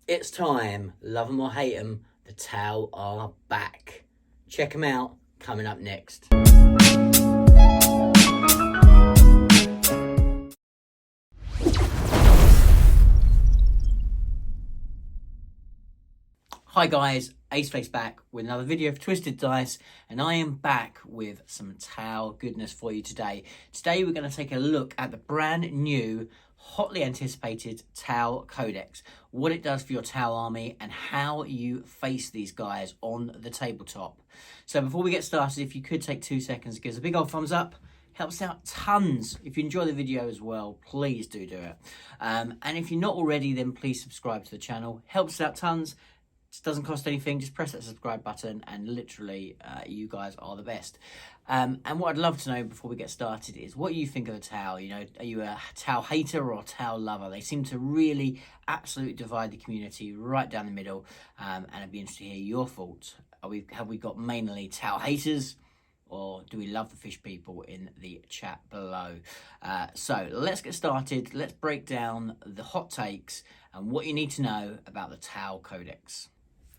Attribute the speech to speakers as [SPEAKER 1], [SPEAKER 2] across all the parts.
[SPEAKER 1] It's time. Love 'em or hate 'em, the Tau are back. Check them out, coming up next. Hi guys, Aerospace back with another video of Twisted Dice, and I am back with some Tau goodness for you today. Today we're going to take a look at the brand new, hotly anticipated Tau Codex, what it does for your Tau army and how you face these guys on the tabletop. So before we get started, if you could take 2 seconds to give us a big old thumbs up, helps out tons. If you enjoy the video as well, please do it. And if you're not already, then please subscribe to the channel, helps out tons. It doesn't cost anything, just press that subscribe button and literally you guys are the best. And what I'd love to know before we get started is what you think of the Tau. You know, are you a Tau hater or a Tau lover? They seem to really absolutely divide the community right down the middle, and I'd be interested to hear your thoughts. Have we got mainly Tau haters, or do we love the fish people in the chat below? So let's get started. Let's break down the hot takes and what you need to know about the Tau Codex.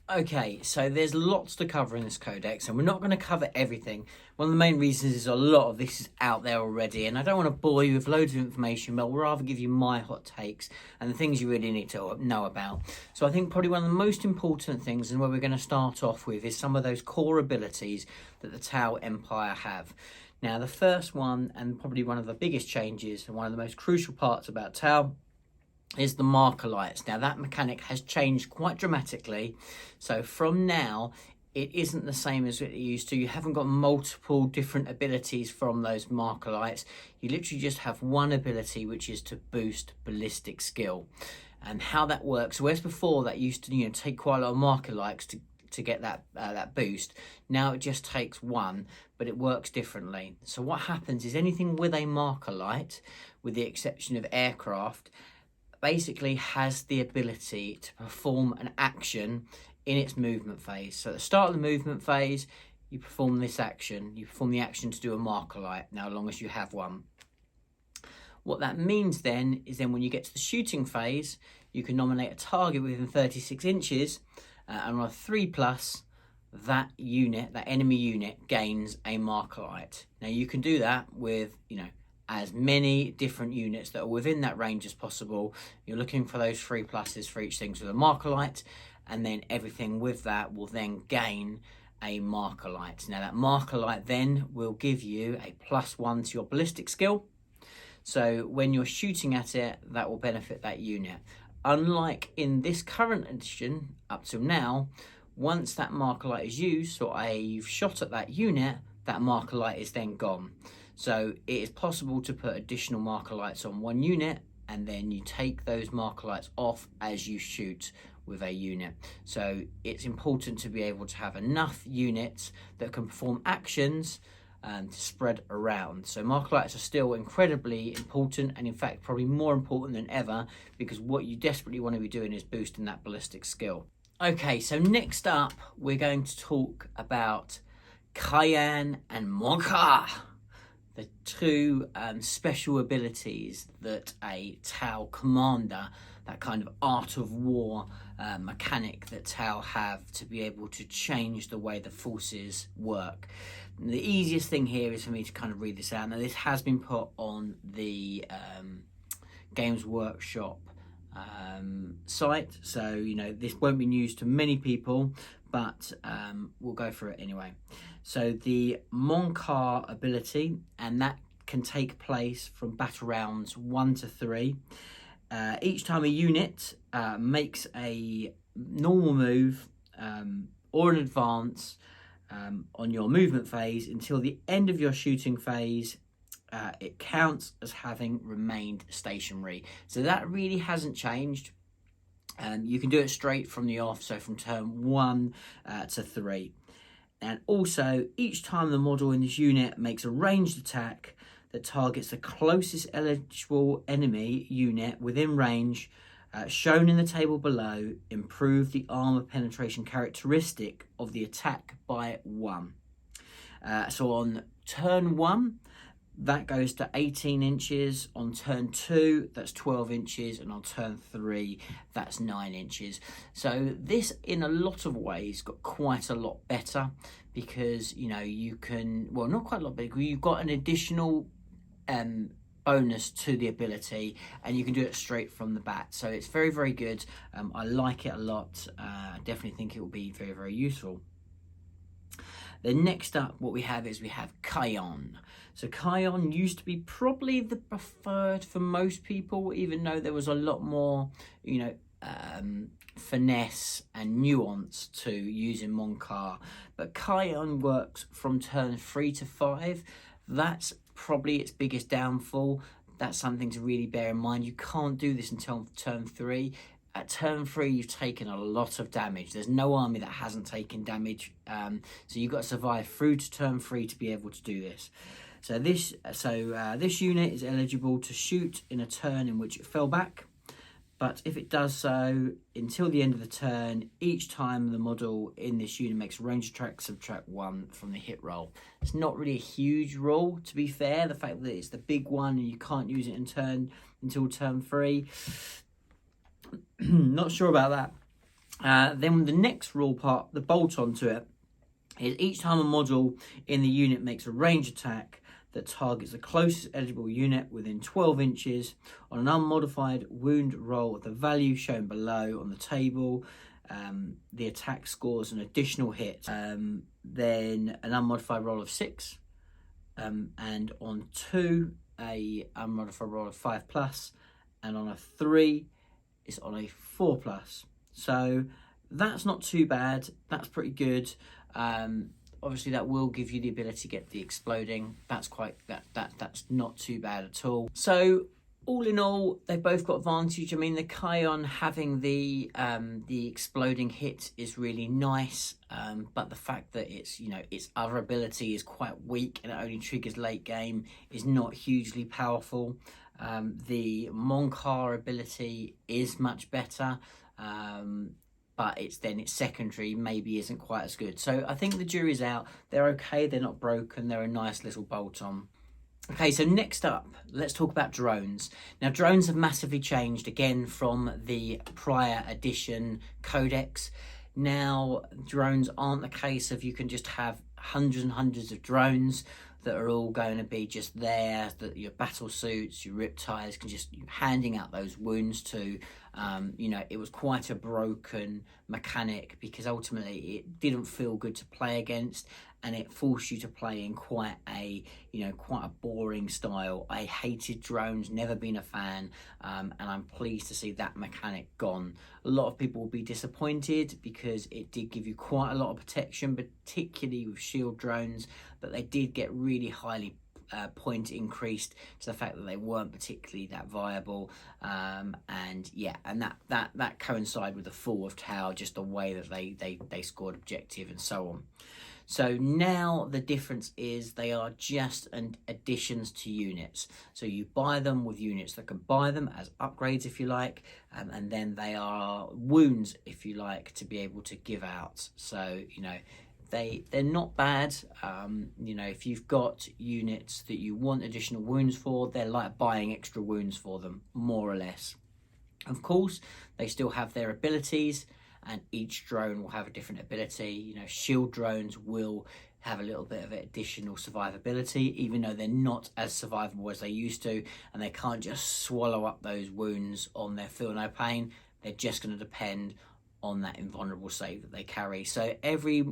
[SPEAKER 1] Okay, so there's lots to cover in this codex, and we're not going to cover everything. One of the main reasons is a lot of this is out there already, and I don't want to bore you with loads of information, but I'll rather give you my hot takes and the things you really need to know about. So I think probably one of the most important things, and where we're going to start off with, is some of those core abilities that the Tau Empire have. Now, the first one, and probably one of the biggest changes, and one of the most crucial parts about Tau, is the marker lights. Now that mechanic has changed quite dramatically, so from now it isn't the same as it used to. You haven't got multiple different abilities from those marker lights. You literally just have one ability, which is to boost ballistic skill. And how that works, whereas before that used to take quite a lot of marker lights to get that boost, now it just takes one, but it works differently. So what happens is anything with a marker light, with the exception of aircraft, basically has the ability to perform an action in its movement phase. So at the start of the movement phase, you perform this action. You perform the action to do a marker light, now as long as you have one. What that means then is when you get to the shooting phase, you can nominate a target within 36 inches, and on a 3+, that unit, that enemy unit, gains a marker light. Now you can do that with, as many different units that are within that range as possible. You're looking for those 3+ for each thing, so the marker light, and then everything with that will then gain a marker light. Now that marker light then will give you a +1 to your ballistic skill, so when you're shooting at it, that will benefit that unit. Unlike in this current edition, up till now, once that marker light is used, so you've shot at that unit, that marker light is then gone. So it is possible to put additional marker lights on one unit, and then you take those marker lights off as you shoot with a unit. So it's important to be able to have enough units that can perform actions to spread around. So marker lights are still incredibly important, and in fact probably more important than ever, because what you desperately want to be doing is boosting that ballistic skill. Okay, so next up we're going to talk about Cayenne and Monka, the two special abilities that a Tau commander, that kind of art of war mechanic that Tau have to be able to change the way the forces work. And the easiest thing here is for me to kind of read this out. Now this has been put on the Games Workshop site, so this won't be news to many people, but we'll go through it anyway. So the Monka ability, and that can take place from battle rounds 1 to 3. Each time a unit makes a normal move or an advance on your movement phase until the end of your shooting phase, it counts as having remained stationary. So that really hasn't changed. You can do it straight from the off, so from turn 1 to 3. And also, each time the model in this unit makes a ranged attack that targets the closest eligible enemy unit within range, shown in the table below, improve the armor penetration characteristic of the attack by 1. So on turn 1, that goes to 18 inches. On turn 2, that's 12 inches, and on turn 3, that's 9 inches. So this, in a lot of ways, got quite a lot better, because, you know, you can, well, not quite a lot better, you've got an additional bonus to the ability, and you can do it straight from the bat. So it's very, very good. I like it a lot. I definitely think it will be very, very useful. Then next up, what we have is we have Cayenne. So Cayenne used to be probably the preferred for most people, even though there was a lot more, you know, finesse and nuance to using Monka. But Cayenne works from turn 3 to 5. That's probably its biggest downfall. That's something to really bear in mind. You can't do this until turn 3. At turn 3, you've taken a lot of damage. There's no army that hasn't taken damage. So you've got to survive through to turn 3 to be able to do this. So this unit is eligible to shoot in a turn in which it fell back. But if it does so until the end of the turn, each time the model in this unit makes a range attack, subtract 1 from the hit roll. It's not really a huge rule, to be fair. The fact that it's the big one and you can't use it in turn until turn 3. Not sure about that. Then the next rule part, the bolt onto it, is each time a model in the unit makes a range attack that targets the closest eligible unit within 12 inches on an unmodified wound roll, the value shown below on the table, the attack scores an additional hit. Then an unmodified roll of 6, and on 2, a unmodified roll of 5+, and on a 3, it's on a 4+. So that's not too bad. That's pretty good. Obviously that will give you the ability to get the exploding. That's not too bad at all. So all in all, they've both got advantage. I mean, the Cayenne having the exploding hit is really nice, but the fact that it's, you know, its other ability is quite weak and it only triggers late game is not hugely powerful. The Monka ability is much better, but its secondary maybe isn't quite as good. So I think the jury's out. They're okay, they're not broken, they're a nice little bolt-on. Okay, so next up, let's talk about drones. Now, drones have massively changed, again, from the prior edition Codex. Now, drones aren't the case of you can just have hundreds and hundreds of drones that are all going to be just there, that your battle suits, your Riptides can just handing out those wounds to. You know, it was quite a broken mechanic because ultimately it didn't feel good to play against, and it forced you to play in quite a boring style. I hated drones, never been a fan, and I'm pleased to see that mechanic gone. A lot of people will be disappointed because it did give you quite a lot of protection, particularly with shield drones, but they did get really highly point increased to the fact that they weren't particularly that viable, and that coincided with the fall of Tau, just the way that they scored objective and so on. So now the difference is they are just additions to units. So you buy them with units that can buy them as upgrades, if you like, and then they are wounds, if you like, to be able to give out. So, you know, they're not bad. You know, if you've got units that you want additional wounds for, they're like buying extra wounds for them, more or less. Of course, they still have their abilities, and each drone will have a different ability. You know, shield drones will have a little bit of additional survivability, even though they're not as survivable as they used to, and they can't just swallow up those wounds on their feel no pain. They're just going to depend on that invulnerable save that they carry. So every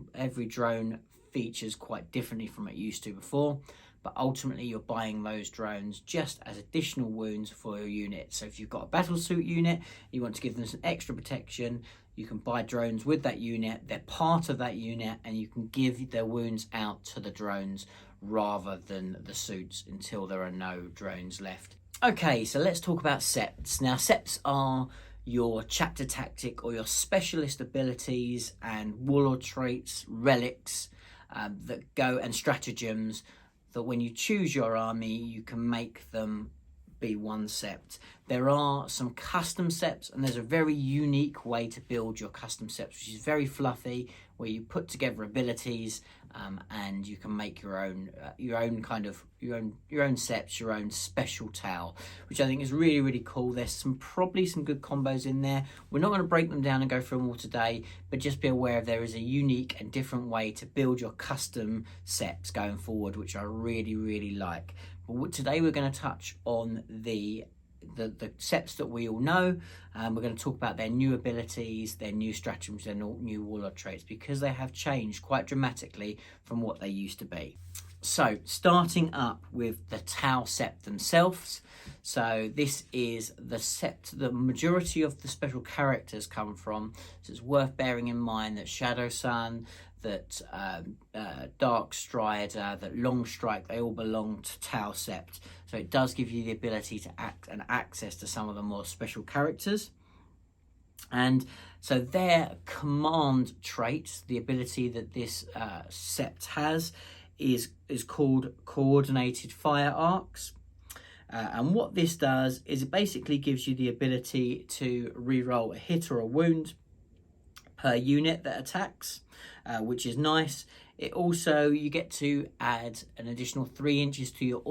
[SPEAKER 1] drone features quite differently from it used to before, but ultimately you're buying those drones just as additional wounds for your unit. So if you've got a battlesuit unit, you want to give them some extra protection, you can buy drones with that unit. They're part of that unit, and you can give their wounds out to the drones rather than the suits until there are no drones left. Okay, so let's talk about septs. Now, septs are your chapter tactic or your specialist abilities and warlord traits, relics that go, and stratagems that when you choose your army, you can make them be one sept. There are some custom septs, and there's a very unique way to build your custom septs, which is very fluffy, where you put together abilities and you can make your own septs, your own special Tau, which I think is really, really cool. There's probably some good combos in there. We're not going to break them down and go through them all today, but just be aware there is a unique and different way to build your custom septs going forward, which I really, really like. But today we're going to touch on the septs that we all know. We're going to talk about their new abilities, their new stratagems, their new Warlord traits, because they have changed quite dramatically from what they used to be. So starting up with the Tau sept themselves. So this is the sept the majority of the special characters come from. So it's worth bearing in mind that Shadow Sun, that Dark Strider, that Long Strike, they all belong to Tau sept. So it does give you the ability to act and access to some of the more special characters. And so their command trait, the ability that this sept has, is called Coordinated Fire Arcs. And what this does is it basically gives you the ability to reroll a hit or a wound per unit that attacks, which is nice. It also, you get to add an additional 3 inches to your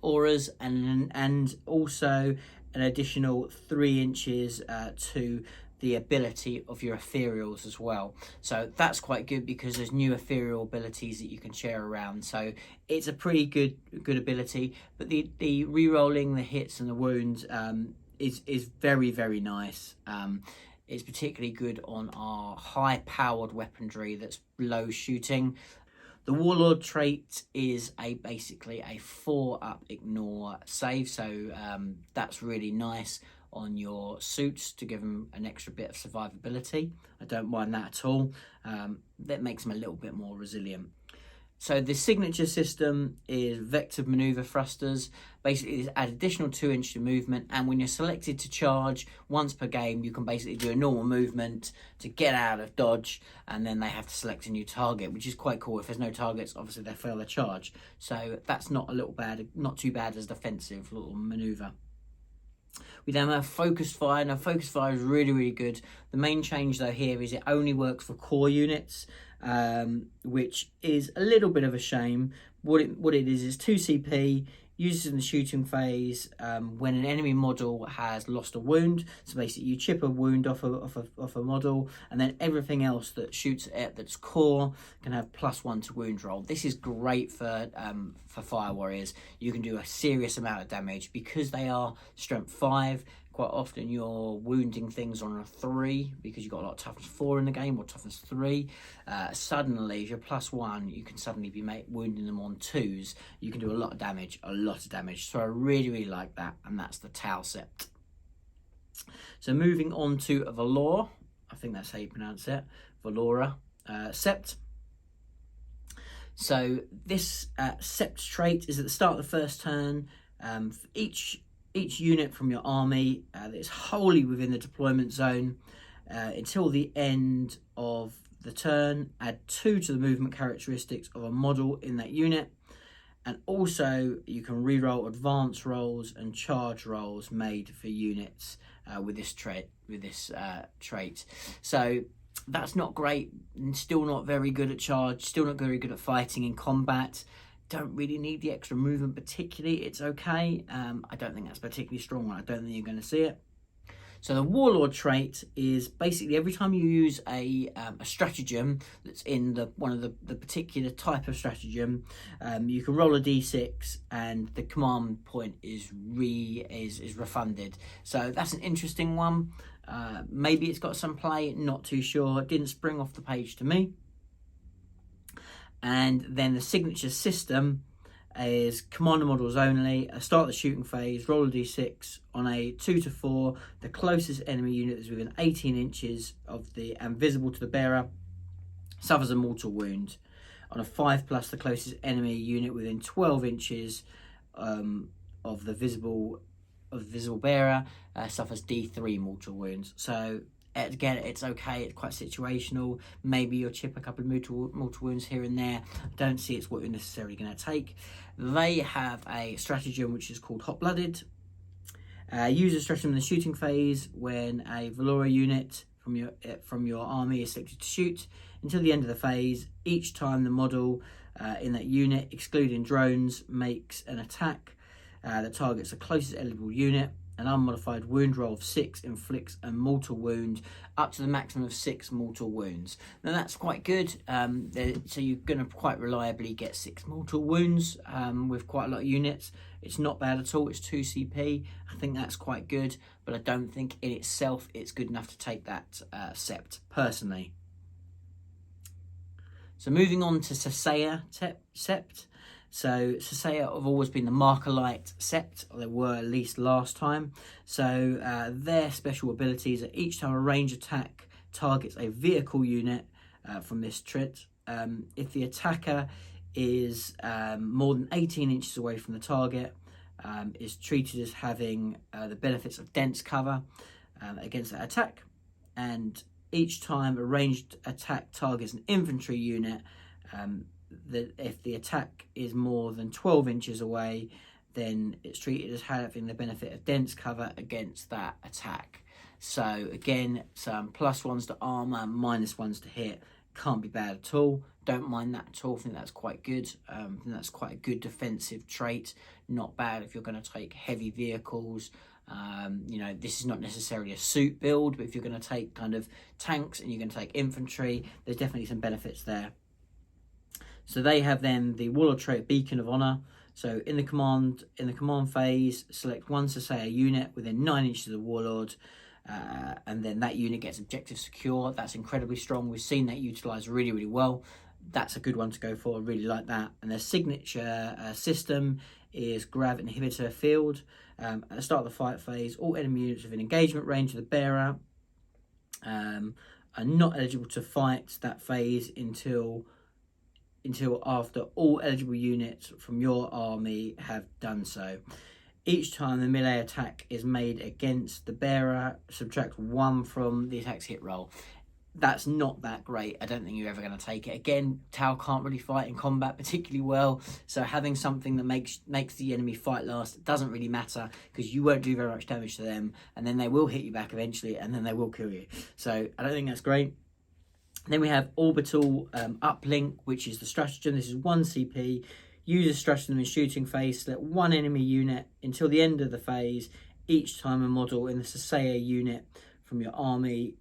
[SPEAKER 1] auras, and also an additional 3 inches to the ability of your ethereals as well. So that's quite good because there's new ethereal abilities that you can share around. So it's a pretty good ability. But the re-rolling the hits and the wounds is very, very nice. It's particularly good on our high-powered weaponry that's low shooting. The Warlord trait is basically a 4-up ignore save, so that's really nice on your suits to give them an extra bit of survivability. I don't mind that at all. That makes them a little bit more resilient. So the signature system is vector maneuver thrusters. Basically, it's add additional 2 inches of movement, and when you're selected to charge once per game, you can basically do a normal movement to get out of dodge, and then they have to select a new target, which is quite cool. If there's no targets, obviously they fail their charge. So that's not too bad as a defensive little maneuver. We then have focused fire. Now focused fire is really, really good. The main change though here is it only works for core units, which is a little bit of a shame. What it is 2 CP, uses in the shooting phase when an enemy model has lost a wound. So basically you chip a wound off a model, and then everything else that shoots at it that's core can have +1 to wound roll. This is great for fire warriors. You can do a serious amount of damage because they are strength 5. Quite often you're wounding things on a 3 because you've got a lot of toughness 4 in the game, or toughness 3. Suddenly, if you're +1, you can suddenly be wounding them on 2s. You can do a lot of damage. So I really, really like that, and that's the Tau sept. So moving on to Valor, I think that's how you pronounce it, Valora sept. So this sept trait is at the start of the first turn. For each unit from your army that is wholly within the deployment zone until the end of the turn, add 2 to the movement characteristics of a model in that unit. And also you can reroll advance rolls and charge rolls made for units with this trait. So that's not great, and still not very good at charge, still not very good at fighting in combat. Don't really need the extra movement particularly. It's okay. I don't think that's particularly strong one. I don't think you're going to see it. So the Warlord trait is basically every time you use a stratagem that's in one of the particular type of stratagem, you can roll a d6 and the command point is refunded. So that's an interesting one. Maybe it's got some play, not too sure. It didn't spring off the page to me. And then the signature system is commander models only. Start the shooting phase, roll a d6 on a 2 to 4. The closest enemy unit is within 18 inches of and visible to the bearer suffers a mortal wound. On a 5+, the closest enemy unit within 12 inches of the visible bearer suffers D3 mortal wounds. So again, it's okay. It's quite situational. Maybe you'll chip a couple of mortal wounds here and there. I don't see it's what you're necessarily going to take. They have a stratagem which is called Hot-Blooded. Use a stratagem in the shooting phase when a Valora unit from your army is selected to shoot. Until the end of the phase, each time the model in that unit, excluding drones, makes an attack that targets the closest eligible unit, an unmodified wound roll of 6 inflicts a mortal wound up to the maximum of 6 mortal wounds. Now that's quite good. So you're going to quite reliably get 6 mortal wounds with quite a lot of units. It's not bad at all. It's 2 CP. I think that's quite good, but I don't think in itself it's good enough to take that sept personally. So moving on to Cesaia sept. So Cesaia have always been the Marker-Light sept, or they were at least last time. So their special abilities are each time a range attack targets a vehicle unit from this trait, if the attacker is more than 18 inches away from the target, is treated as having the benefits of dense cover against that attack. And each time a ranged attack targets an infantry unit, that if the attack is more than 12 inches away, then it's treated as having the benefit of dense cover against that attack. So again, some +1s to armor, -1s to hit. Can't be bad at all. Don't mind that at all. I think that's quite good. I think that's quite a good defensive trait. Not bad if you're going to take heavy vehicles. You know, this is not necessarily a suit build, but if you're going to take kind of tanks and you're going to take infantry, there's definitely some benefits there. So they have then the Warlord Trait Beacon of Honor. So in the command phase, select one Cesaia unit within 9 inches of the Warlord, and then that unit gets objective secure. That's incredibly strong. We've seen that utilised really, really well. That's a good one to go for. I really like that. And their signature system is Grav Inhibitor Field. At the start of the fight phase, all enemy units within engagement range of the bearer are not eligible to fight that phase until after all eligible units from your army have done so. Each time the melee attack is made against the bearer, subtract 1 from the attack's hit roll. That's not that great. I don't think you're ever going to take it. Again, Tau can't really fight in combat particularly well, so having something that makes the enemy fight last doesn't really matter, because you won't do very much damage to them, and then they will hit you back eventually, and then they will kill you. So I don't think that's great. Then we have Orbital Uplink, which is the stratagem. This is 1 CP. Use a stratagem in shooting phase. Select one enemy unit until the end of the phase. Each time a model in the Cesaia unit from your army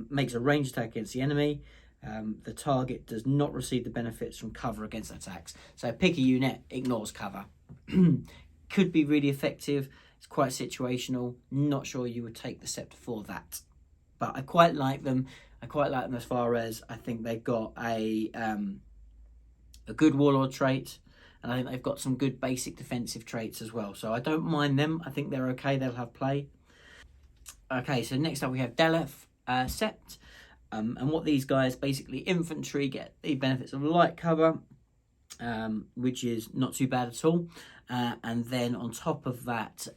[SPEAKER 1] makes a ranged attack against the enemy, the target does not receive the benefits from cover against attacks. So pick a unit, ignores cover. Could be really effective. It's quite situational. Not sure you would take the sept for that, but I quite like them. I quite like them as far as I think they've got a good Warlord trait, and I think they've got some good basic defensive traits as well. So I don't mind them. I think they're okay. They'll have play. Okay, so next up we have Deleth sept, and what these guys basically, infantry get the benefits of light cover, which is not too bad at all. And then on top of that,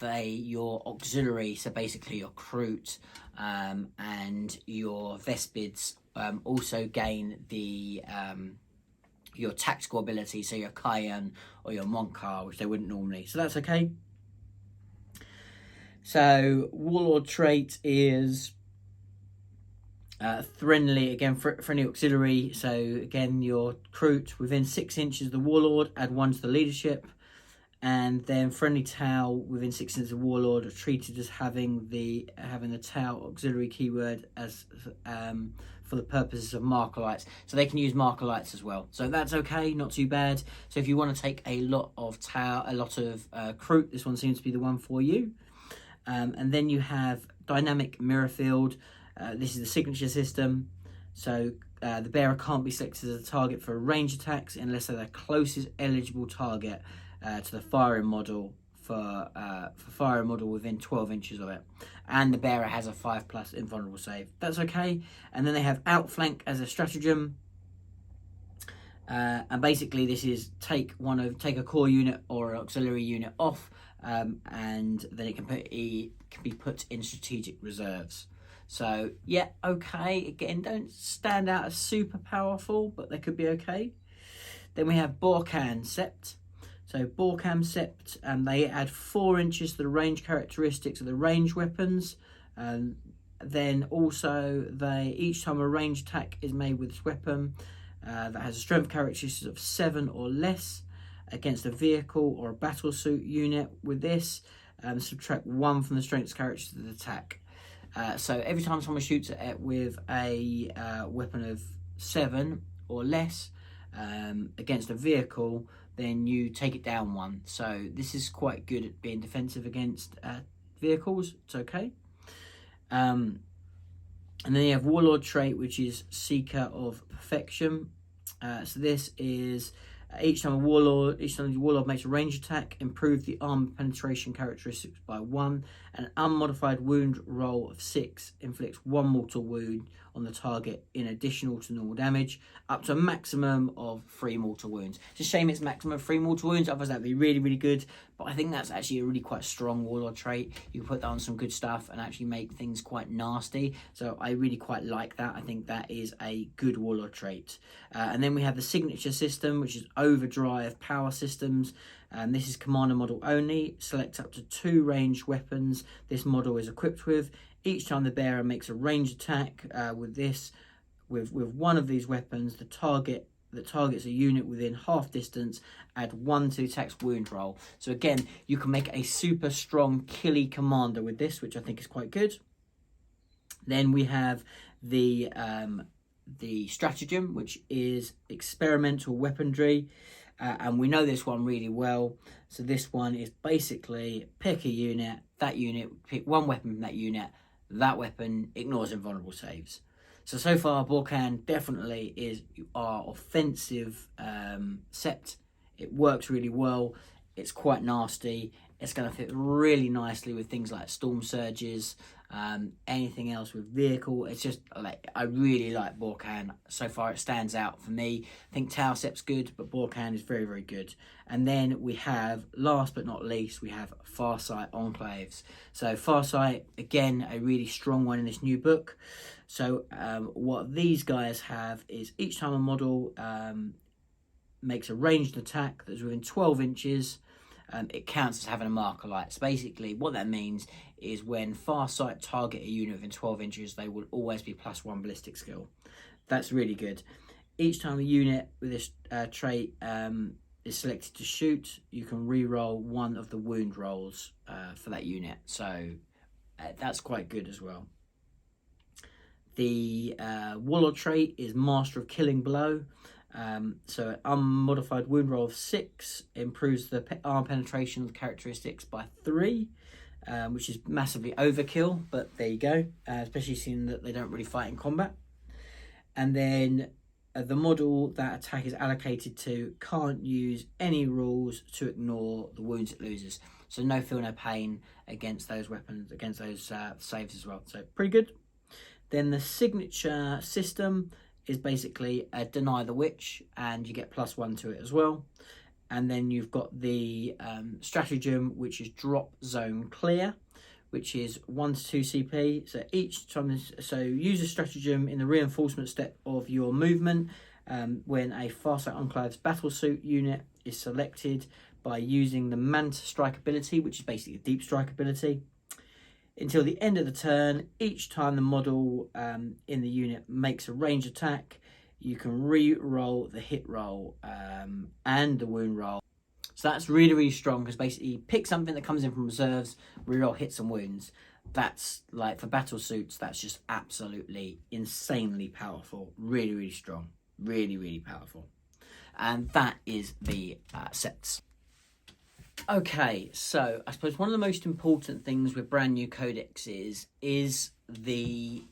[SPEAKER 1] your auxiliary, so basically your Crute and your Vespids also gain the your tactical ability, so your Cayenne or your Monka, which they wouldn't normally. So that's okay. So Warlord Trait is friendly, again, friendly auxiliary. So again, your Crute within 6 inches of the Warlord, add 1 to the leadership. And then friendly Tau within 6 inches of Warlord are treated as having the Tau auxiliary keyword as for the purposes of Marker-Lights. So they can use Marker-Lights as well. So that's okay, not too bad. So if you want to take a lot of Tau, a lot of Crute, this one seems to be the one for you. And then you have Dynamic Mirror Field. This is the signature system. So the bearer can't be selected as a target for range attacks unless they're the closest eligible target to the firing model for firing model within 12 inches of it, and the bearer has a 5+ invulnerable save. That's okay. And then they have Outflank as a stratagem, and basically this is take a core unit or an auxiliary unit off, and then it can be put in strategic reserves. So yeah, okay. Again, don't stand out as super powerful, but they could be okay. Then we have Borkan sept. So Borkham Sept, they add 4 inches to the range characteristics of the range weapons. Then also, each time a range attack is made with this weapon that has a strength characteristic of 7 or less against a vehicle or a battlesuit unit with this, subtract 1 from the strength characteristic of the attack. So every time someone shoots it with a weapon of 7 or less against a vehicle, then you take it down 1. So this is quite good at being defensive against vehicles. It's okay. And then you have Warlord Trait, which is Seeker of Perfection. So this is each time the Warlord makes a range attack, improve the armor penetration characteristics by 1. An unmodified wound roll of 6 inflicts 1 mortal wound on the target in additional to normal damage, up to a maximum of 3 mortal wounds. It's a shame it's maximum of 3 mortal wounds, otherwise that'd be really, really good. But I think that's actually a really quite strong Warlord trait. You can put that on some good stuff and actually make things quite nasty. So I really quite like that. I think that is a good Warlord trait. And then we have the signature system, which is Overdrive Power Systems. This is commander model only. Select up to 2 ranged weapons this model is equipped with. Each time the bearer makes a ranged attack with one of these weapons, the target that targets a unit within half distance, add 1 to the attack's wound roll. So again, you can make a super strong killy commander with this, which I think is quite good. Then we have the stratagem, which is experimental weaponry. And we know this one really well. So this one is basically pick a unit, pick 1 weapon from that unit, that weapon ignores invulnerable saves. So far, Borkham definitely is our offensive sept. It works really well. It's quite nasty. It's going to fit really nicely with things like storm surges, anything else with vehicle. It's just like, I really like Borkham. So far, it stands out for me. I think Tau Sept's good, but Borkham is very, very good. And then we have, last but not least, we have Side Enclaves. So Side, again, a really strong one in this new book. So what these guys have is each time a model makes a ranged attack that's within 12 inches, it counts as having a marker light. So basically what that means is when Farsight target a unit within 12 inches, they will always be +1 ballistic skill. That's really good. Each time a unit with this trait is selected to shoot, you can re-roll 1 of the wound rolls for that unit. So that's quite good as well. The Warlord trait is Master of Killing Blow. So an unmodified wound roll of 6 improves the arm penetration of the characteristics by 3, which is massively overkill, but there you go, especially seeing that they don't really fight in combat. And then the model that attack is allocated to can't use any rules to ignore the wounds it loses. So no feel, no pain against those weapons, against those saves as well. So pretty good. Then the signature system is basically a Deny the Witch, and you get +1 to it as well. And then you've got the stratagem, which is Drop Zone Clear, which is 1 to 2 CP. So each time, use a stratagem in the reinforcement step of your movement when a Farsight Enclaves battlesuit unit is selected by using the Manta Strike ability, which is basically a deep strike ability. Until the end of the turn, each time the model in the unit makes a ranged attack, you can re-roll the hit roll and the wound roll. So that's really, really strong, because basically pick something that comes in from reserves, re-roll hits and wounds. That's like, for battle suits, that's just absolutely insanely powerful. Really, really strong. Really, really powerful. And that is the sets. Okay, so I suppose one of the most important things with brand new codexes is the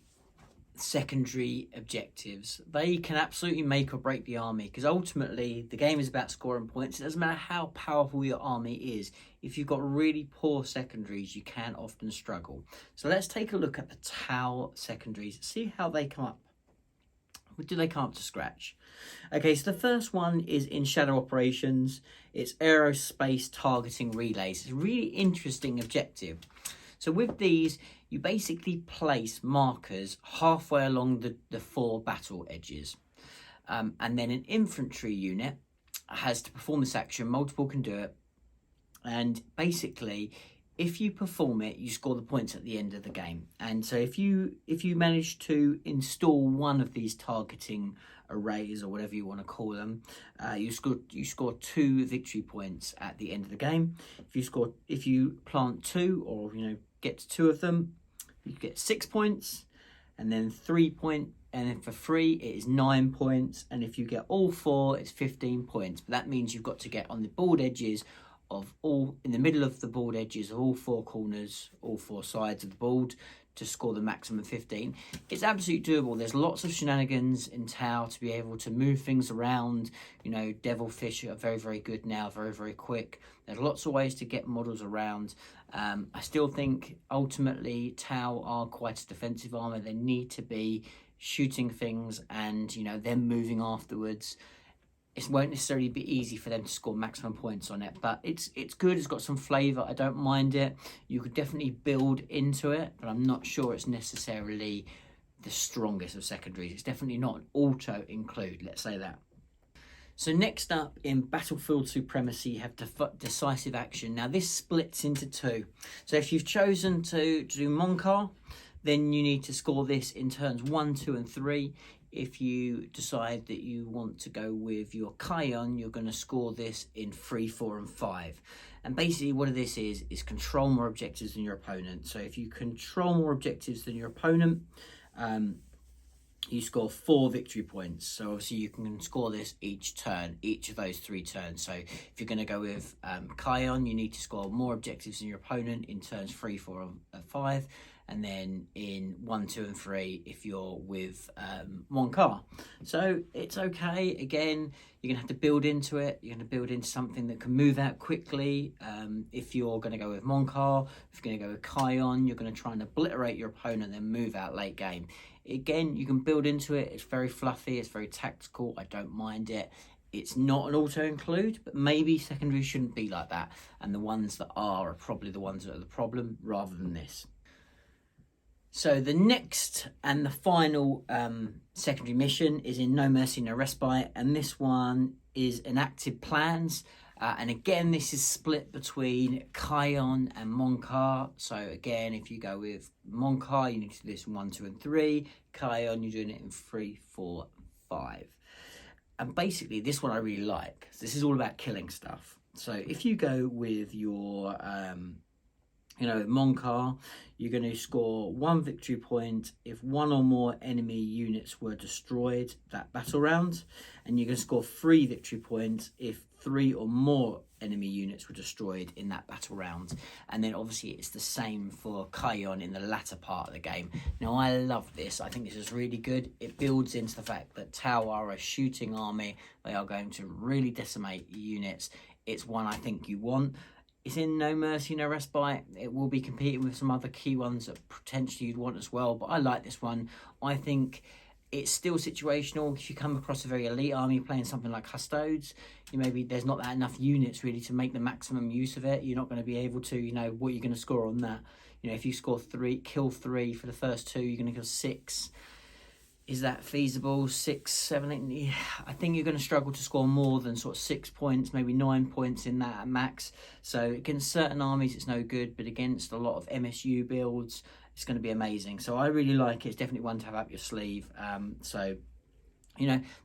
[SPEAKER 1] secondary objectives. They can absolutely make or break the army, because ultimately the game is about scoring points. It doesn't matter how powerful your army is. If you've got really poor secondaries, you can often struggle. So let's take a look at the Tau secondaries, see how they come up. Do they come up to scratch? Okay, so the first one is in Shadow Operations. It's Aerospace Targeting Relays. It's a really interesting objective. So with these, you basically place markers halfway along the 4 battle edges. And then an infantry unit has to perform this action. Multiple can do it. And basically, if you perform it, you score the points at the end of the game. And so if you manage to install one of these targeting arrays, or whatever you want to call them, you score 2 victory points at the end of the game. If you plant 2, or get to 2 of them, you get 6 points, and then 3 points. And then for free, it is 9 points. And if you get all 4, it's 15 points. But that means you've got to get on the board edges in the middle of the board edges of all 4 corners, all 4 sides of the board, to score the maximum 15. It's absolutely doable. There's lots of shenanigans in Tau to be able to move things around. Devilfish are very, very good now, very, very quick. There's lots of ways to get models around. I still think ultimately Tau are quite a defensive army. They need to be shooting things and them moving afterwards. It won't necessarily be easy for them to score maximum points on it, but it's good. It's got some flavour. I don't mind it. You could definitely build into it, but I'm not sure it's necessarily the strongest of secondaries. It's definitely not an auto include, let's say that. So next up in Battlefield Supremacy, you have decisive action. Now this splits into 2. So if you've chosen to do Monka, then you need to score this in turns 1, 2 and 3. If you decide that you want to go with your Cayenne, you're going to score this in 3, 4 and 5. And basically what this is control more objectives than your opponent. So if you control more objectives than your opponent, you score 4 victory points. So obviously you can score this each turn, each of those 3 turns. So if you're going to go with Cayenne, you need to score more objectives than your opponent in turns 3, 4 and 5. And then in 1, 2 and 3 if you're with Monka. So it's okay. Again, you're gonna have to build into it. You're gonna build into something that can move out quickly. If you're gonna go with Monka, if you're gonna go with Cayenne, you're gonna try and obliterate your opponent, then move out late game. Again, you can build into it. It's very fluffy, it's very tactical. I don't mind it. It's not an auto-include, but maybe secondaries shouldn't be like that. And the ones that are probably the ones that are the problem rather than this. So the next and the final secondary mission is in No Mercy, No Respite, and this one is enacted plans. And again, this is split between Cayenne and Monka. So again, if you go with Monka, you need to do this in 1, 2 and 3. Cayenne, you're doing it in 3, 4, 5. And basically, this one I really like. This is all about killing stuff. So if you go with your Monka, you're going to score 1 victory point if 1 or more enemy units were destroyed that battle round, and you're going to score 3 victory points if 3 or more enemy units were destroyed in that battle round. And then obviously it's the same for Cayenne in the latter part of the game. Now I love this. I think this is really good. It builds into the fact that Tau are a shooting army. They are going to really decimate units. It's one I think you want. It's in No Mercy, No Respite. It will be competing with some other key ones that potentially you'd want as well. But I like this one. I think it's still situational. If you come across a very elite army playing something like Custodes, there's not that enough units really to make the maximum use of it. You're not going to be able to, what you're going to score on that. If you score 3, kill 3 for the first 2, you're going to kill 6. Is that feasible? 6, 7, 8? Yeah, I think you're going to struggle to score more than sort of 6 points, maybe 9 points in that at max. So against certain armies, it's no good, but against a lot of MSU builds, it's going to be amazing. So I really like it. It's definitely one to have up your sleeve. They're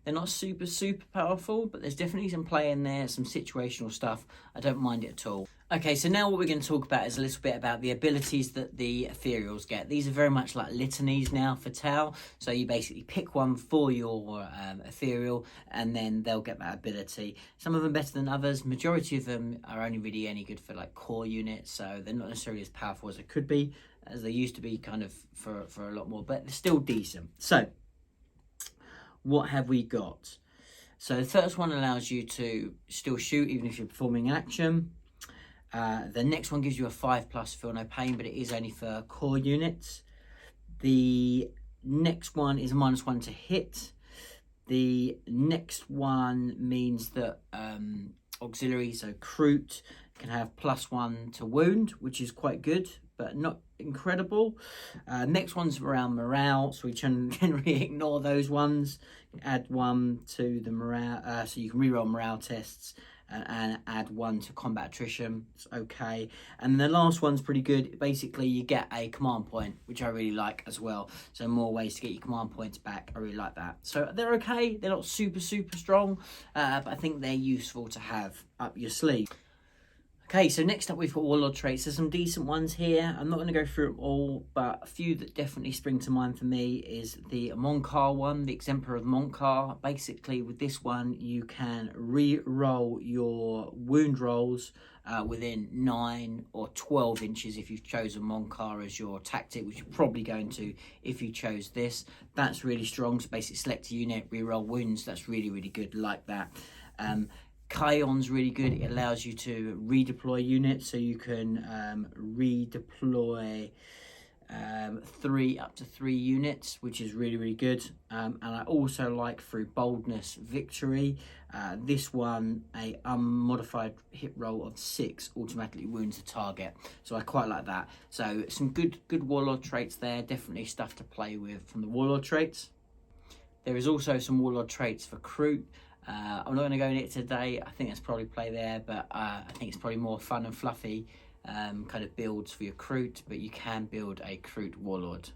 [SPEAKER 1] not super, super powerful, but there's definitely some play in there, some situational stuff. I don't mind it at all. Okay, so now what we're going to talk about is a little bit about the abilities that the ethereals get. These are very much like litanies now for Tau. So you basically pick one for your ethereal, and then they'll get that ability. Some of them better than others. Majority of them are only really any good for like core units, so they're not necessarily as powerful as they could be, as they used to be kind of for a lot more, but they're still decent. So what have we got? So the first one allows you to still shoot even if you're performing an action. The next one gives you a 5+, feel no pain, but it is only for core units. The next one is a -1 to hit. The next one means that auxiliary, so Crute, can have +1 to wound, which is quite good, but not incredible. Next one's around morale, so we generally ignore those ones. Add 1 to the morale, so you can reroll morale tests, and add 1 to combat attrition. It's okay. And the last one's pretty good. Basically, you get a command point, which I really like as well. So more ways to get your command points back. I really like that. So they're okay. They're not super strong, but I think they're useful to have up your sleeve. Okay, so next up we've got Warlord Traits. There's some decent ones here. I'm not going to go through them all, but a few that definitely spring to mind for me is the Monka one, the Exemplar of Monka. Basically, with this one, you can re-roll your wound rolls within 9 or 12 inches if you've chosen Monka as your tactic, which you're probably going to if you chose this. That's really strong. So basically select a unit, re-roll wounds. That's really good, like that. Cayenne's really good. It allows you to redeploy units, so you can redeploy 3 up to 3 units, which is really good. And I also like through Boldness Victory, this one, a unmodified hit roll of 6 automatically wounds the target, so I quite like that. So some good Warlord traits there, definitely stuff to play with from the Warlord traits. There is also some Warlord traits for Kroot. I'm not going to go into it today. I think that's probably play there, but I think it's probably more fun and fluffy kind of builds for your Kroot, but you can build a Kroot Warlord.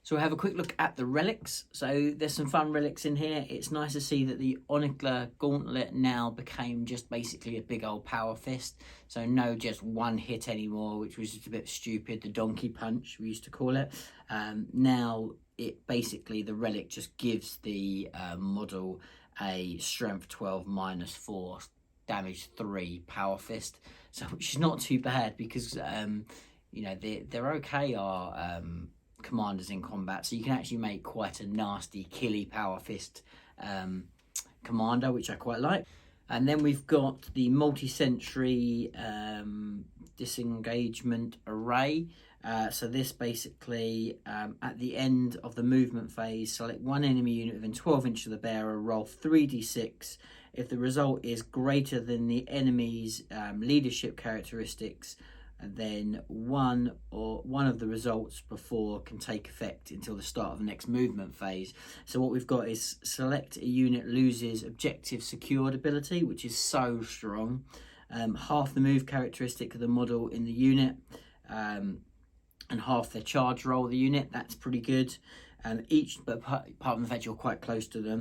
[SPEAKER 1] So we'll have a quick look at the relics. So there's some fun relics in here. It's nice to see that the Onyxler Gauntlet now became just basically a big old power fist. So no just one hit anymore, which was just a bit stupid. The donkey punch, we used to call it. Now it basically, the relic just gives the model a strength 12 -4 damage 3 power fist, so which is not too bad because you know, they're okay, our commanders in combat, so you can actually make quite a nasty killy power fist commander, which I quite like. And then we've got the multi-century Disengagement Array. So this basically, at the end of the movement phase, select one enemy unit within 12 inches of the bearer, roll 3d6. If the result is greater than the enemy's leadership characteristics, then one of the results before can take effect until the start of the next movement phase. So what we've got is select a unit loses objective secured ability, which is so strong. Half the move characteristic of the model in the unit, and half their charge roll of the unit. That's pretty good. But apart from the fact you're quite close to them,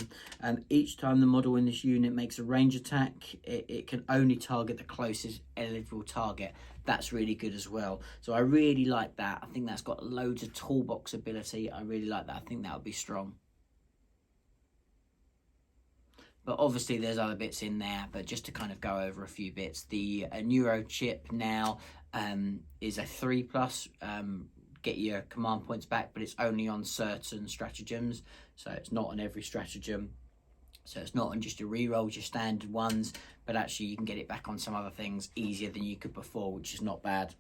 [SPEAKER 1] each time the model in this unit makes a range attack, it can only target the closest eligible target. That's really good as well. So I really like that. I think that's got loads of toolbox ability. I really like that. I think that would be strong. But obviously there's other bits in there, but just to kind of go over a few bits. The neuro chip now is a 3+, get your command points back, but it's only on certain stratagems, so it's not on every stratagem. So it's not on just your rerolls, your standard ones, but actually you can get it back on some other things easier than you could before, which is not bad.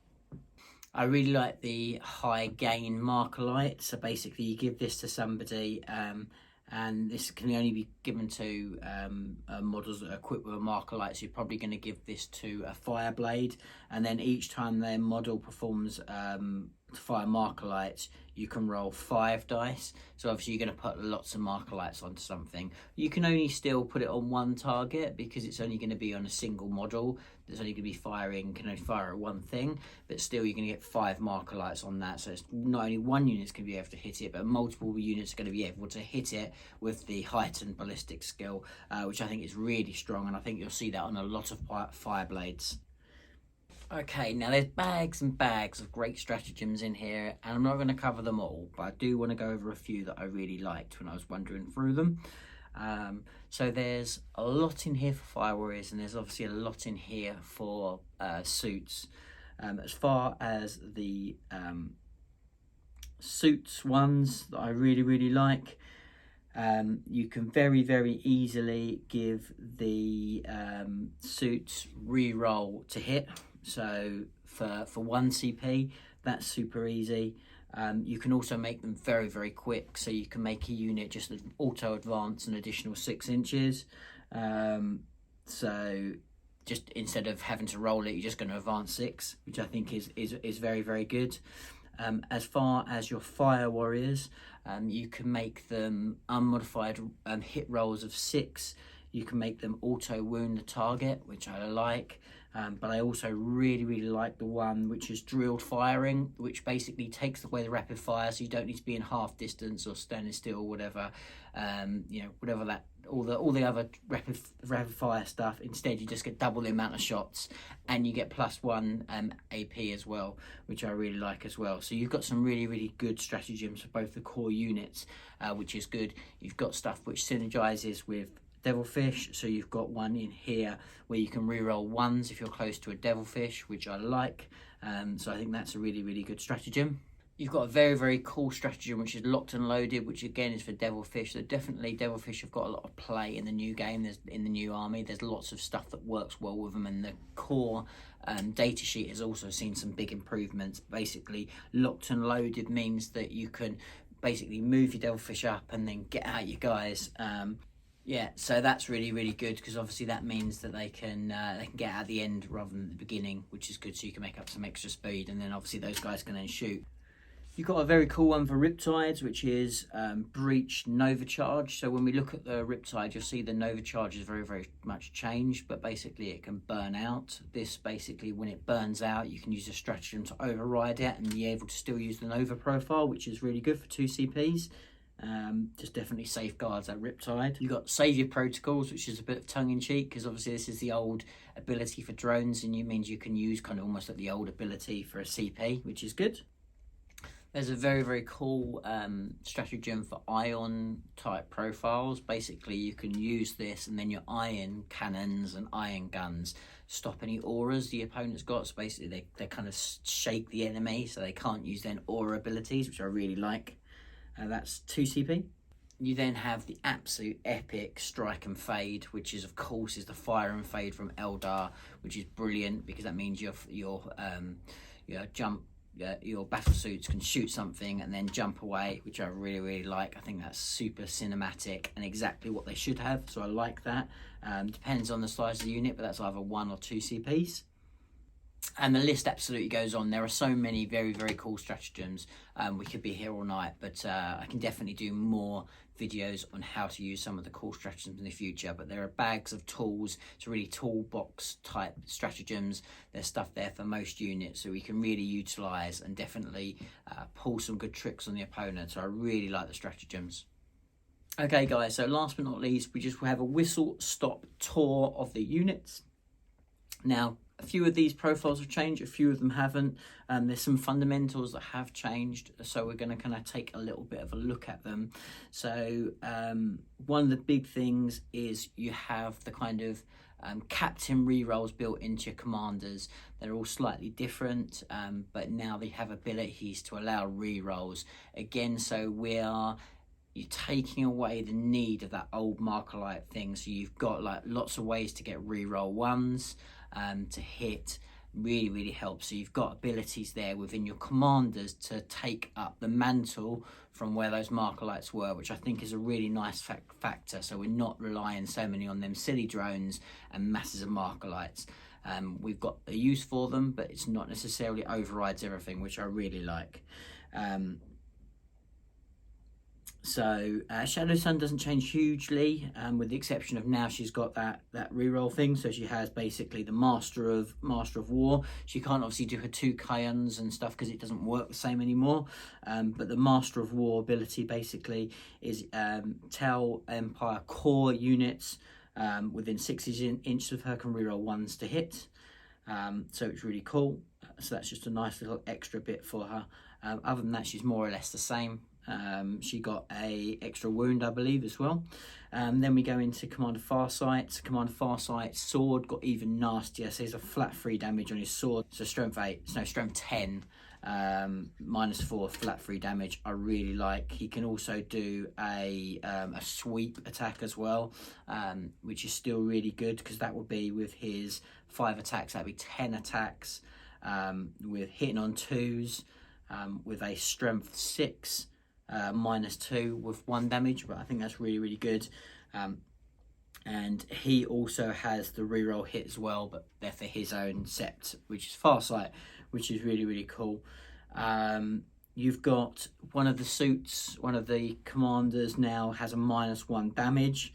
[SPEAKER 1] I really like the high gain marker light. So basically you give this to somebody, and this can only be given to models that are equipped with a marker light. So you're probably going to give this to a Fireblade, and then each time their model performs fire marker lights, you can roll 5 dice. So obviously you're going to put lots of marker lights onto something. You can only still put it on one target because it's only going to be on a single model. There's only going to be can only fire at one thing, but still you're going to get 5 marker lights on that. So it's not only one unit's going to be able to hit it, but multiple units are going to be able to hit it with the heightened ballistic skill, which I think is really strong, and I think you'll see that on a lot of Fireblades. Okay, now there's bags and bags of great stratagems in here, and I'm not going to cover them all, but I do want to go over a few that I really liked when I was wandering through them. So there's a lot in here for Fire Warriors, and there's obviously a lot in here for suits. As far as the suits ones that I really like, you can very easily give the suits reroll to hit. So for 1 CP, that's super easy. You can also make them very quick, so you can make a unit just auto advance an additional 6 inches. So just instead of having to roll it, you're just going to advance 6, which I think is very, very good. As far as your fire warriors, you can make them unmodified hit rolls of 6. You can make them auto wound the target, which I like. But I also really like the one which is drilled firing, which basically takes away the rapid fire, so you don't need to be in half distance or standing still or whatever. You know, whatever that, all the other rapid fire stuff. Instead, you just get double the amount of shots, and you get +1 AP as well, which I really like as well. So you've got some really good stratagems for both the core units, which is good. You've got stuff which synergizes with Devilfish, so you've got one in here where you can reroll 1s if you're close to a Devilfish, which I like. So I think that's a really good stratagem. You've got a very cool stratagem which is Locked and Loaded, which again is for Devilfish. So definitely Devilfish have got a lot of play in the new game. In the new army, there's lots of stuff that works well with them, and the core data sheet has also seen some big improvements. Basically, Locked and Loaded means that you can basically move your Devilfish up and then get out your guys. Yeah, so that's really good, because obviously that means that they can get out at the end rather than at the beginning, which is good, so you can make up some extra speed, and then obviously those guys can then shoot. You've got a very cool one for Riptides, which is Breach Nova Charge. So when we look at the Riptide, you'll see the Nova Charge is very much changed, but basically it can burn out. This basically, when it burns out, you can use a stratagem to override it and be able to still use the Nova profile, which is really good for 2 CPs. Just definitely safeguards that Riptide. You've got Saviour Protocols, which is a bit of tongue-in-cheek, because obviously this is the old ability for drones, and it means you can use kind of almost like the old ability for a CP, which is good. There's a very cool stratagem for ion type profiles. Basically, you can use this, and then your iron cannons and iron guns stop any auras the opponent's got. So basically, they kind of shake the enemy, so they can't use their aura abilities, which I really like. That's 2 CP. You then have the absolute epic Strike and Fade, which is, of course, is the Fire and Fade from Eldar, which is brilliant, because that means your battle suits can shoot something and then jump away, which I really like. I think that's super cinematic and exactly what they should have, so I like that. Depends on the size of the unit, but that's either 1 or 2 CPs. And the list absolutely goes on. There are so many very cool stratagems. We could be here all night, but I can definitely do more videos on how to use some of the cool stratagems in the future. But there are bags of tools. It's really toolbox type stratagems. There's stuff there for most units, so we can really utilize and definitely pull some good tricks on the opponent. So I really like the stratagems. Okay guys, so last but not least, we just have a whistle stop tour of the units. Now, a few of these profiles have changed, a few of them haven't. There's some fundamentals that have changed, so we're going to kind of take a little bit of a look at them. So one of the big things is you have the kind of captain rerolls built into your commanders. They're all slightly different, but now they have abilities to allow rerolls. Again, so you're taking away the need of that old Markerlight thing, so you've got like lots of ways to get reroll 1s. To hit really helps. So you've got abilities there within your commanders to take up the mantle from where those Markerlights were, which I think is a really nice factor. So we're not relying so many on them silly drones and masses of Markerlights. We've got a use for them, but it's not necessarily overrides everything, which I really like. So Shadow Sun doesn't change hugely, with the exception of now she's got that reroll thing. So she has basically the Master of War. She can't obviously do her 2 Cayennes and stuff because it doesn't work the same anymore. But the Master of War ability basically is Tau Empire core units within 6 inches of her can reroll 1s to hit. So it's really cool. So that's just a nice little extra bit for her. Other than that, she's more or less the same. She got a extra wound, I believe, as well. Then we go into Commander Farsight. Commander Farsight's sword got even nastier. So he's a flat 3 damage on his sword. So strength 10, -4 flat 3 damage. I really like. He can also do a sweep attack as well, which is still really good, because that would be with his 5 attacks. That'd be 10 attacks with hitting on 2s, with a strength 6. -2 with 1 damage, but I think that's really good. And he also has the reroll hit as well, but they're for his own sept, which is Farsight, which is really, really cool. You've got one of the suits, one of the commanders now has a -1 damage.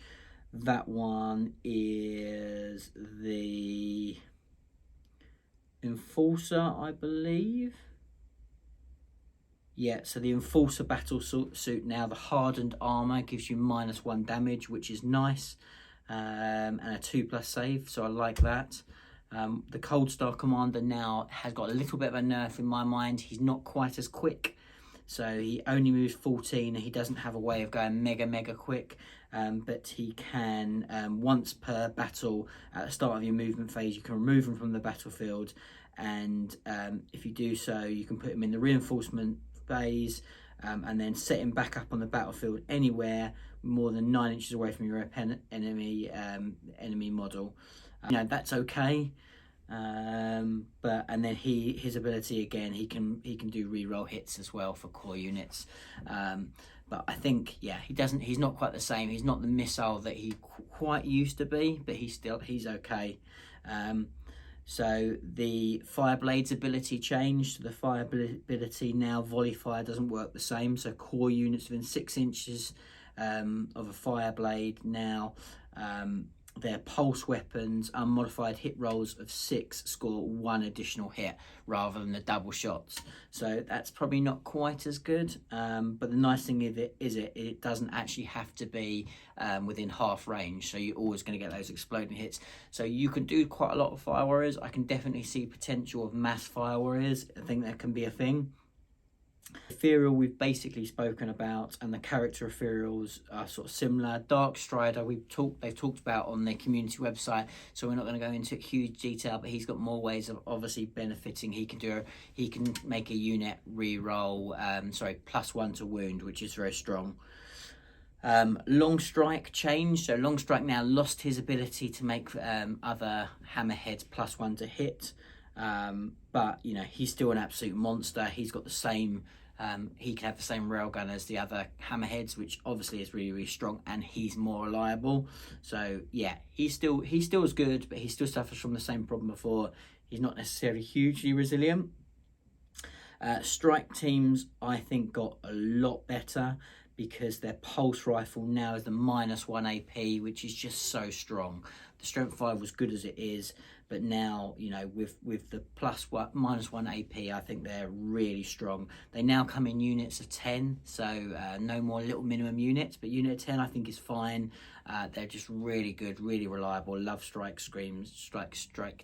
[SPEAKER 1] That one is the Enforcer, I believe. Yeah, so the Enforcer battle suit now, the hardened armor gives you -1 damage, which is nice. And a 2+ save, so I like that. The Cold Star Commander now has got a little bit of a nerf in my mind. He's not quite as quick, so he only moves 14. He doesn't have a way of going mega quick, but he can, once per battle at the start of your movement phase, you can remove him from the battlefield, and if you do so, you can put him in the reinforcement phase, and then set him back up on the battlefield anywhere more than 9 inches away from your enemy model. That's okay. But and then his ability again, he can do reroll hits as well for core units. But I think, yeah, he's not quite the same. He's not the missile that he quite used to be, but he's okay. So the Fireblade's ability changed. The fire ability now, Volley Fire, doesn't work the same. So core units within 6 inches of a Fireblade now, their pulse weapons, unmodified hit rolls of 6 score 1 additional hit rather than the double shots. So that's probably not quite as good, but the nice thing of it is it doesn't actually have to be within half range, so you're always going to get those exploding hits. So you can do quite a lot of Fire Warriors. I can definitely see potential of mass Fire Warriors. I think that can be a thing. Ethereal we've basically spoken about, and the character ethereals are sort of similar. Dark Strider they've talked about on their community website, so we're not going to go into huge detail, but he's got more ways of obviously benefiting. He can make a unit re-roll +1 to wound, which is very strong. Long Strike changed, so Long Strike now lost his ability to make other Hammerheads +1 to hit, but he's still an absolute monster. He's got the same he can have the same railgun as the other Hammerheads, which obviously is really, really strong, and he's more reliable. So yeah, he's still as good, but he still suffers from the same problem before. He's not necessarily hugely resilient. Strike teams, I think, got a lot better because their pulse rifle now is the -1 AP, which is just so strong. The strength 5 was good as it is, but now with the -1 AP, I think they're really strong. They now come in units of 10, so no more little minimum units, but unit of 10 I think is fine. They're just really good, really reliable. Love strike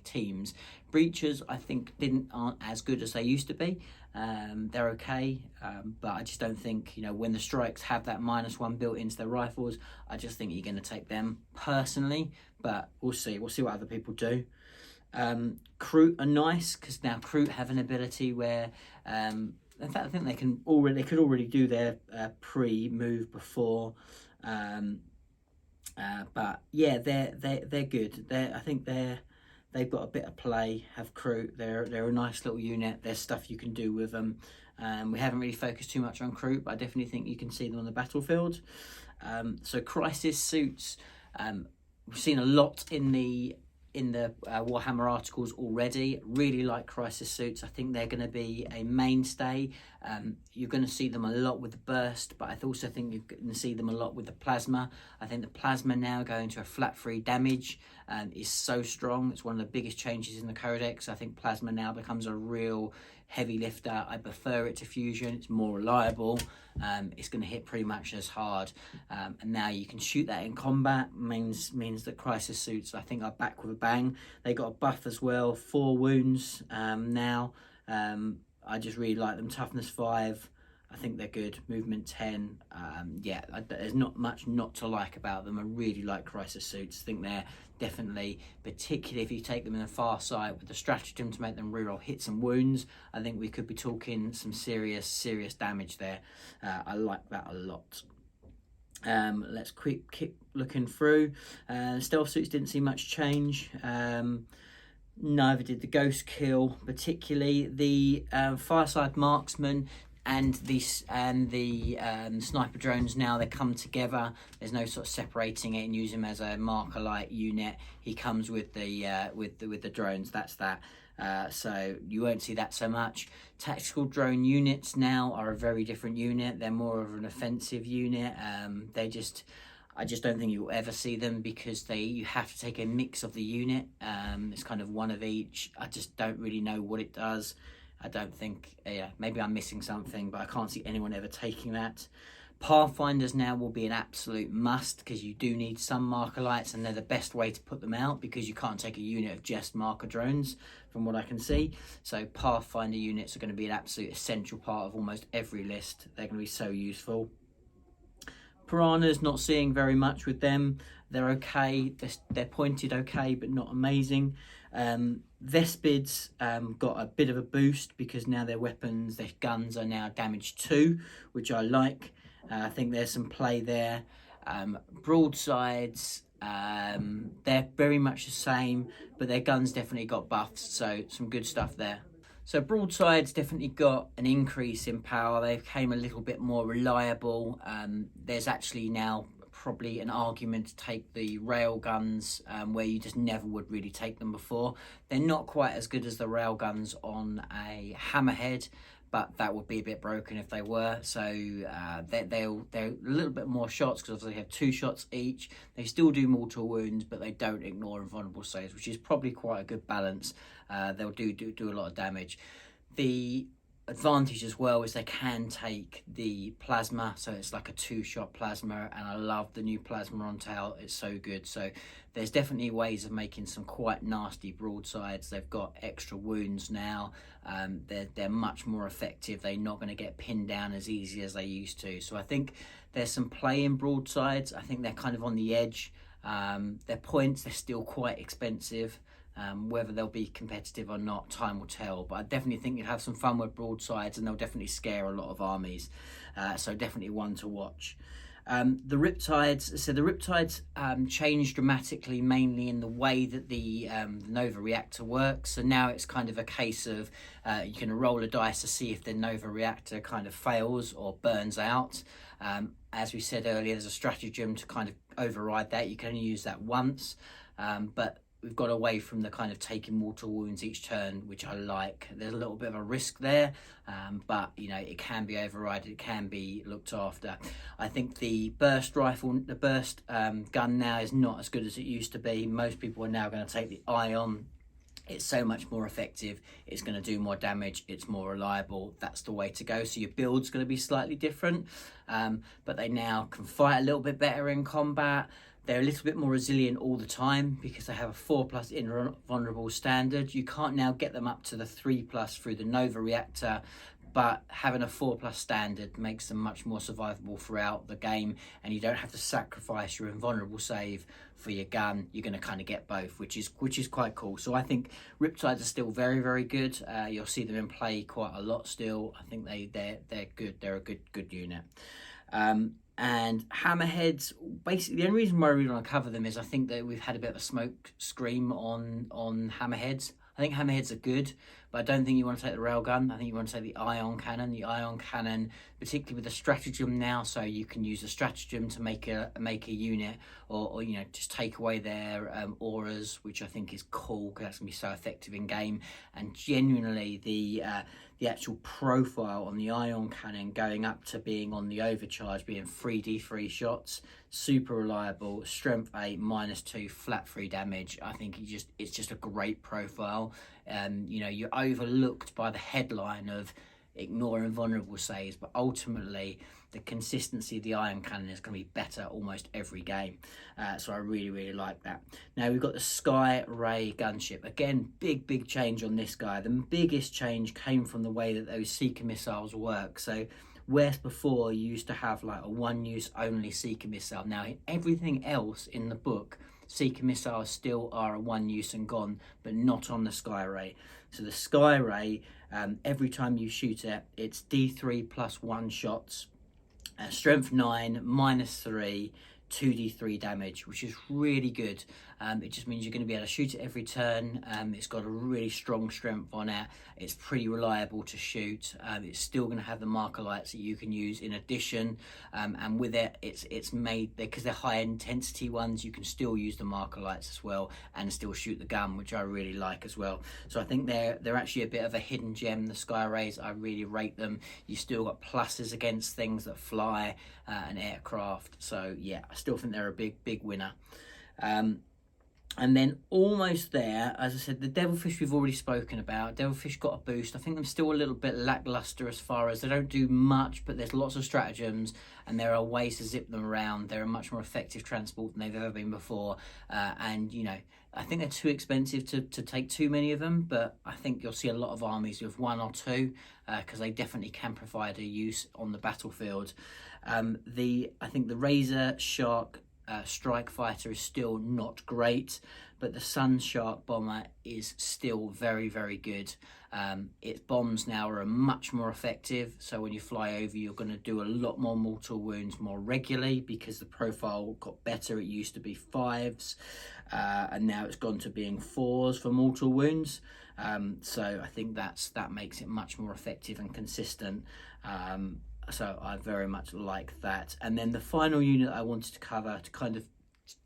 [SPEAKER 1] teams. Breachers I think aren't as good as they used to be. They're okay, but I just don't think, when the strikes have that -1 built into their rifles, I just think you're going to take them personally, but we'll see what other people do. Kroot are nice because now Kroot have an ability where, in fact, I think they could already do their pre-move before, but yeah, they're good. I think they've got a bit of play. Have Kroot. They're a nice little unit. There's stuff you can do with them. We haven't really focused too much on Kroot, but I definitely think you can see them on the battlefield. So Crisis suits, we've seen a lot in the Warhammer articles already. Really like Crisis suits. I think they're going to be a mainstay. You're going to see them a lot with the burst, but I also think you're going to see them a lot with the plasma. I think the plasma now going to a flat 3 damage is so strong. It's one of the biggest changes in the Codex. I think plasma now becomes a real heavy lifter. I prefer it to fusion. It's more reliable. It's going to hit pretty much as hard, and now you can shoot that in combat. Means that Crisis suits, I think, are back with a bang. They got a buff as well, 4 wounds now. I just really like them. Toughness 5, I think they're good. Movement 10, yeah, there's not much not to like about them. I really like Crisis suits. I think they're definitely, particularly if you take them in the far side with the stratagem to make them reroll hits and wounds, I think we could be talking some serious damage there. I like that a lot. Let's keep looking through. Stealth suits didn't see much change. Neither did the Ghost Kill, particularly the Fireside Marksman and the sniper drones now, they come together. There's no sort of separating it and use him as a marker light unit. He comes with the drones. That's that. So you won't see that so much. Tactical drone units now are a very different unit. They're more of an offensive unit. I just don't think you'll ever see them because you have to take a mix of the unit. It's kind of one of each. I just don't really know what it does. I don't think, maybe I'm missing something, but I can't see anyone ever taking that. Pathfinders now will be an absolute must because you do need some marker lights, and they're the best way to put them out because you can't take a unit of just marker drones from what I can see. So Pathfinder units are going to be an absolute essential part of almost every list. They're going to be so useful. Piranhas, not seeing very much with them. They're okay. They're pointed okay, but not amazing. Vespids got a bit of a boost because now their weapons, their guns are now damage 2, which I like. I think there's some play there. Broadsides, they're very much the same, but their guns definitely got buffs, so some good stuff there. So Broadsides definitely got an increase in power. They became a little bit more reliable. There's actually now probably an argument to take the rail guns where you just never would really take them before. They're not quite as good as the rail guns on a Hammerhead, but that would be a bit broken if they were. So they're a little bit more shots because obviously they have 2 shots each. They still do mortal wounds, but they don't ignore invulnerable saves, which is probably quite a good balance. They'll do a lot of damage. The advantage as well is they can take the plasma, so it's like a 2-shot plasma, and I love the new plasma on Tau. It's so good. So there's definitely ways of making some quite nasty broadsides. They've got extra wounds now. They're much more effective. They're not going to get pinned down as easy as they used to. So I think there's some play in broadsides. I think they're kind of on the edge. Their points, they're still quite expensive. Whether they'll be competitive or not, time will tell. But I definitely think you'll have some fun with broadsides, and they'll definitely scare a lot of armies. So definitely one to watch. The Riptides, so the Riptides changed dramatically, mainly in the way that the Nova Reactor works. So now it's kind of a case of you can roll a dice to see if the Nova Reactor kind of fails or burns out. As we said earlier, there's a stratagem to kind of override that. You can only use that once, but we've got away from the kind of taking mortal wounds each turn, which I like. There's a little bit of a risk there, but you know, it can be overridden, it can be looked after. I think the burst rifle, the burst gun now is not as good as it used to be. Most people are now going to take the ion. It's so much more effective. It's going to do more damage. It's more reliable. That's the way to go. So your build's going to be slightly different, but they now can fight a little bit better in combat. They're a little bit more resilient all the time because they have a 4+ invulnerable standard. You can't now get them up to the 3+ through the Nova Reactor, but having a 4+ standard makes them much more survivable throughout the game, and you don't have to sacrifice your invulnerable save for your gun. You're going to kind of get both, which is quite cool. So I think Riptides are still very, very good. You'll see them in play quite a lot still. I think they're good. They're a good unit. And Hammerheads, basically the only reason why I really want to cover them is I think that we've had a bit of a smoke scream on Hammerheads. I think Hammerheads are good, but I don't think you want to take the railgun. I think you want to take the ion cannon. The ion cannon, particularly with the stratagem now, so you can use the stratagem to make a unit, or you know, just take away their auras, which I think is cool because that's gonna be so effective in game. And genuinely, the actual profile on the ion cannon going up to being on the overcharge, being 3d3 shots, super reliable, strength 8, -2, flat 3 damage. I think it's just a great profile. You know, you're overlooked by the headline of ignore invulnerable saves, but ultimately the consistency of the ion cannon is going to be better almost every game. So I really like that. Now we've got the Sky Ray Gunship. Again, big change on this guy. The biggest change came from the way that those Seeker missiles work. So whereas before you used to have like a 1-use only Seeker missile, now everything else in the book, Seeker missiles still are a 1-use and gone, but not on the Sky Ray. So the Sky Ray, every time you shoot it, it's D3 +1 shots, strength 9, -3, 2d3 damage, which is really good. It just means you're going to be able to shoot it every turn. It's got a really strong strength on it. It's pretty reliable to shoot. It's still going to have the marker lights that you can use in addition, and with it, it's made, because they're high intensity ones, you can still use the marker lights as well and still shoot the gun, which I really like as well. So I think they're actually a bit of a hidden gem, the Sky Rays. I really rate them. You still got pluses against things that fly and aircraft. So yeah, I still think they're a big winner. And then almost there, as I said, the Devilfish we've already spoken about. Devilfish got a boost. I think I'm still a little bit lackluster as far as they don't do much, but there's lots of stratagems and there are ways to zip them around. They're a much more effective transport than they've ever been before. And, you know, I think they're too expensive to take too many of them, but I think you'll see a lot of armies with one or two, because they definitely can provide a use on the battlefield. I think the Razor Shark Strike Fighter is still not great, but the Sun Shark Bomber is still very good. Its bombs now are much more effective, so when you fly over, you're going to do a lot more mortal wounds more regularly, because the profile got better. It used to be 5s, and now it's gone to being 4s for mortal wounds. So I think that makes it much more effective and consistent. So I very much like that. And then the final unit I wanted to cover to kind of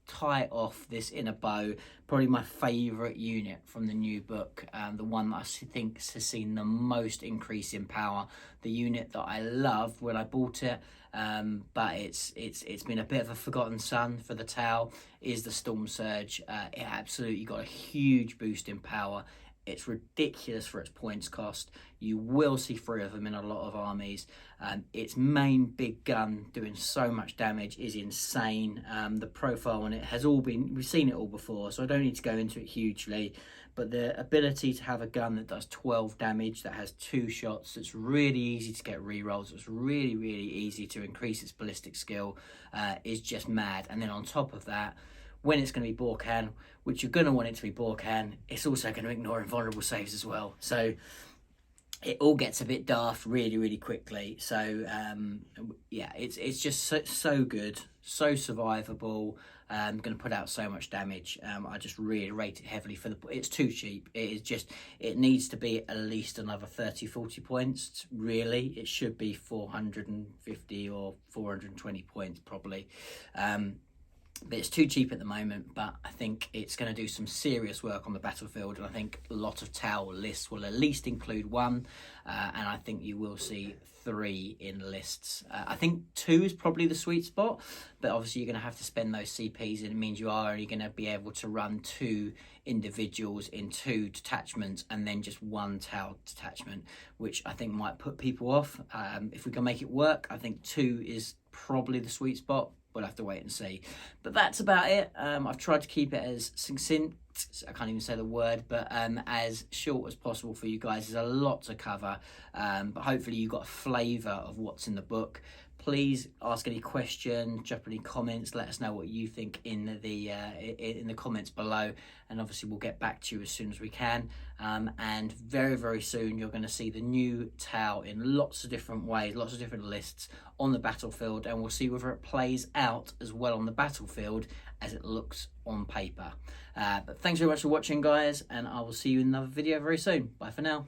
[SPEAKER 1] tie off this in a bow, probably my favourite unit from the new book, the one that I think has seen the most increase in power, the unit that I loved when I bought it, but it's been a bit of a forgotten son for the Tau, is the Storm Surge. It absolutely got a huge boost in power. It's ridiculous for its points cost. You will see 3 of them in a lot of armies. Its main big gun doing so much damage is insane. The profile on it has all been, we've seen it all before, so I don't need to go into it hugely. But the ability to have a gun that does 12 damage, that has 2 shots, that's really easy to get rerolls, it's really easy to increase its ballistic skill, is just mad. And then on top of that, when it's going to be Borkan, which you're going to want it to be Borkan, it's also going to ignore invulnerable saves as well. So it all gets a bit daft really quickly. So yeah, it's just so good, so survivable. Going to put out so much damage. I just really rate it heavily for it's too cheap. It needs to be at least another 30-40 points. Really, it should be 450 or 420 points probably. But it's too cheap at the moment, but I think it's going to do some serious work on the battlefield, and I think a lot of Tau lists will at least include 1, and I think you will see 3 in lists. I think 2 is probably the sweet spot, but obviously you're going to have to spend those CPs, and it means you are only going to be able to run 2 individuals in 2 detachments and then just 1 Tau detachment, which I think might put people off. If we can make it work, I think 2 is probably the sweet spot. We'll have to wait and see. But that's about it. I've tried to keep it as succinct, I can't even say the word, but as short as possible for you guys. There's a lot to cover, but hopefully you got a flavour of what's in the book. Please ask any questions, drop any comments, let us know what you think in the comments below, and obviously we'll get back to you as soon as we can. And very soon you're going to see the new Tau in lots of different ways, lots of different lists on the battlefield, and we'll see whether it plays out as well on the battlefield as it looks on paper. But thanks very much for watching, guys, and I will see you in another video very soon. Bye for now.